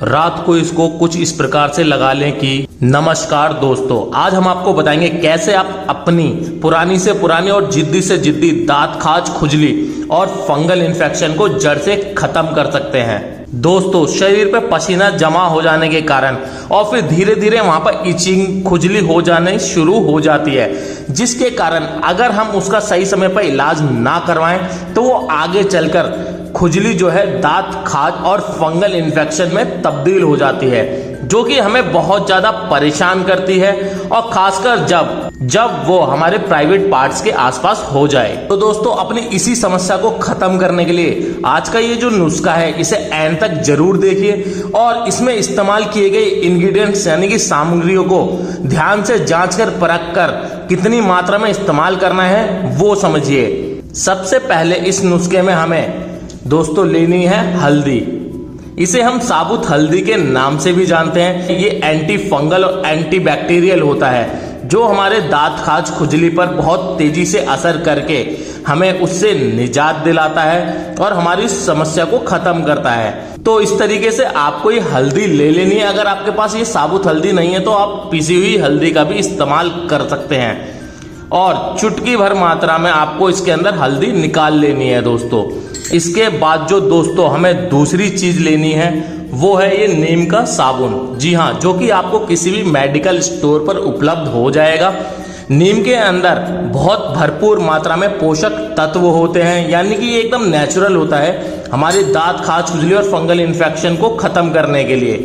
रात को इसको कुछ इस प्रकार से लगा लें कि नमस्कार दोस्तों, आज हम आपको बताएंगे कैसे आप अपनी पुरानी से पुरानी और जिद्दी से जिद्दी दांत खाज, खुजली और फंगल इन्फेक्शन को जड़ से खत्म कर सकते हैं। दोस्तों, शरीर पे पसीना जमा हो जाने के कारण और फिर धीरे धीरे वहां पर इचिंग, खुजली हो जाने शुरू हो जाती है, जिसके कारण अगर हम उसका सही समय पर इलाज ना करवाएं तो वो आगे चलकर खुजली जो है दांत खाज और फंगल इन्फेक्शन में तब्दील हो जाती है, जो कि हमें बहुत ज्यादा परेशान करती है और खासकर जब वो हमारे प्राइवेट पार्ट्स के आसपास हो जाए। तो दोस्तों, अपनी इसी समस्या को खत्म करने के लिए आज का ये जो नुस्खा है इसे एंड तक जरूर देखिए और इसमें इस्तेमाल किए गए इंग्रेडिएंट्स यानी कि सामग्रियों को ध्यान से जांच कर परख कर कितनी मात्रा में इस्तेमाल करना है वो समझिए। सबसे पहले इस नुस्खे में हमें दोस्तों लेनी है हल्दी। इसे हम साबुत हल्दी के नाम से भी जानते हैं। ये एंटी फंगल और एंटी बैक्टीरियल होता है, जो हमारे दांत खाज, खुजली पर बहुत तेजी से असर करके हमें उससे निजात दिलाता है और हमारी समस्या को खत्म करता है। तो इस तरीके से आपको ये हल्दी ले लेनी है। अगर आपके पास ये साबुत हल्दी नहीं है तो आप पिसी हुई हल्दी का भी इस्तेमाल कर सकते हैं और चुटकी भर मात्रा में आपको इसके अंदर हल्दी निकाल लेनी है दोस्तों। इसके बाद जो दोस्तों हमें दूसरी चीज लेनी है वो है ये नीम का साबुन। जी हाँ, जो कि आपको किसी भी मेडिकल स्टोर पर उपलब्ध हो जाएगा। नीम के अंदर बहुत भरपूर मात्रा में पोषक तत्व होते हैं, यानी कि ये एकदम नेचुरल होता है हमारे दांत खाज, खुजली और फंगल इन्फेक्शन को खत्म करने के लिए।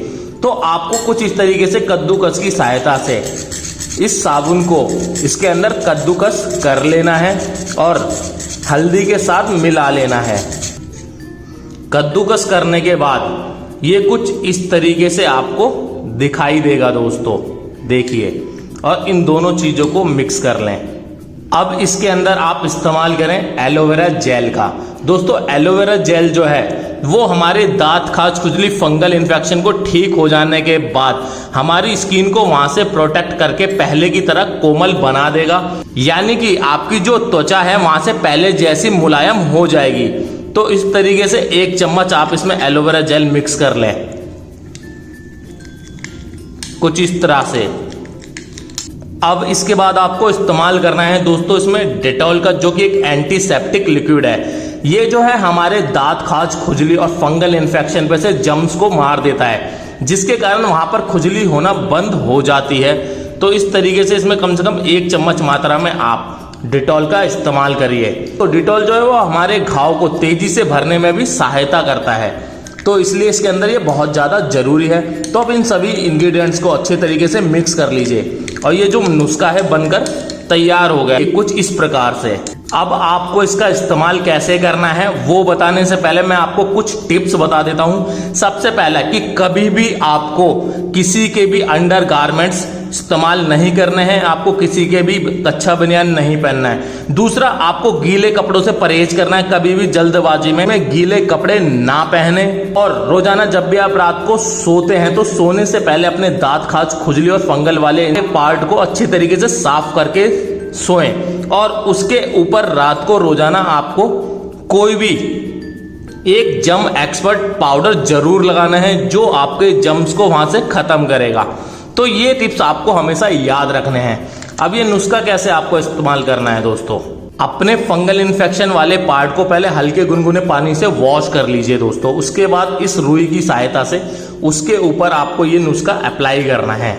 तो आपको कुछ इस तरीके से कद्दूकस की सहायता से इस साबुन को इसके अंदर कद्दूकस कर लेना है और हल्दी के साथ मिला लेना है। कद्दूकस करने के बाद ये कुछ इस तरीके से आपको दिखाई देगा दोस्तों, देखिए। और इन दोनों चीजों को मिक्स कर लें। अब इसके अंदर आप इस्तेमाल करें एलोवेरा जेल का। दोस्तों, एलोवेरा जेल जो है वो हमारे दांत खाज, खुजली, फंगल इन्फेक्शन को ठीक हो जाने के बाद हमारी स्किन को वहां से प्रोटेक्ट करके पहले की तरह कोमल बना देगा, यानी कि आपकी जो त्वचा है वहां से पहले जैसी मुलायम हो जाएगी। तो इस तरीके से 1 चम्मच आप इसमें एलोवेरा जेल मिक्स कर लें, कुछ इस तरह से। अब इसके बाद आपको इस्तेमाल करना है दोस्तों इसमें डेटॉल का, जो कि एक एंटीसेप्टिक लिक्विड है। ये जो है हमारे दांत खाज, खुजली और फंगल इन्फेक्शन पे से जर्म्स को मार देता है, जिसके कारण वहां पर खुजली होना बंद हो जाती है। तो इस तरीके से इसमें कम से कम 1 चम्मच मात्रा में आप डिटॉल का इस्तेमाल करिए। तो डिटॉल जो है वो हमारे घाव को तेजी से भरने में भी सहायता करता है, तो इसलिए इसके अंदर ये बहुत ज़्यादा जरूरी है। तो अब इन सभी इंग्रेडिएंट्स को अच्छे तरीके से मिक्स कर लीजिए और ये जो नुस्खा है बनकर तैयार हो गया कुछ इस प्रकार से। अब आपको इसका इस्तेमाल कैसे करना है वो बताने से पहले मैं आपको कुछ टिप्स बता देता हूं। सबसे पहला कि कभी भी आपको किसी के भी अंडर गारमेंट्स इस्तेमाल नहीं करने हैं, आपको किसी के भी कच्छा बनियान नहीं पहनना है। दूसरा, आपको गीले कपड़ों से परहेज करना है, कभी भी जल्दबाजी में गीले कपड़े ना पहने। और रोजाना जब भी आप रात को सोते हैं तो सोने से पहले अपने दांत खाज, खुजली और फंगल वाले पार्ट को अच्छी तरीके से साफ करके सोएं। और उसके ऊपर रात को रोजाना आपको कोई भी एक जम एक्सपर्ट पाउडर जरूर लगाना है, जो आपके जम्स को वहां से खत्म करेगा। तो ये टिप्स आपको हमेशा याद रखने हैं। अब ये नुस्खा कैसे आपको इस्तेमाल करना है दोस्तों, अपने फंगल इन्फेक्शन वाले पार्ट को पहले हल्के गुनगुने पानी से वॉश कर लीजिए दोस्तों। उसके बाद इस रुई की सहायता से उसके ऊपर आपको ये नुस्खा अप्लाई करना है।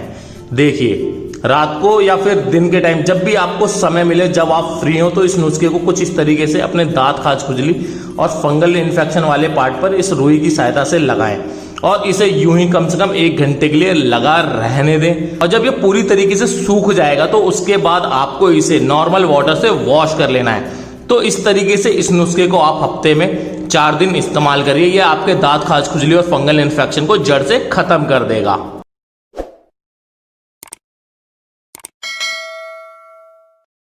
देखिए, रात को या फिर दिन के टाइम जब भी आपको समय मिले, जब आप फ्री हो, तो इस नुस्खे को कुछ इस तरीके से अपने दांत खाज, खुजली और फंगल इन्फेक्शन वाले पार्ट पर इस रुई की सहायता से लगाएं और इसे यूं ही कम से कम 1 घंटे के लिए लगा रहने दें। और जब ये पूरी तरीके से सूख जाएगा तो उसके बाद आपको इसे नॉर्मल वाटर से वॉश कर लेना है। तो इस तरीके से इस नुस्खे को आप हफ्ते में 4 दिन इस्तेमाल करिए। ये आपके दांत खाज, खुजली और फंगल इन्फेक्शन को जड़ से खत्म कर देगा।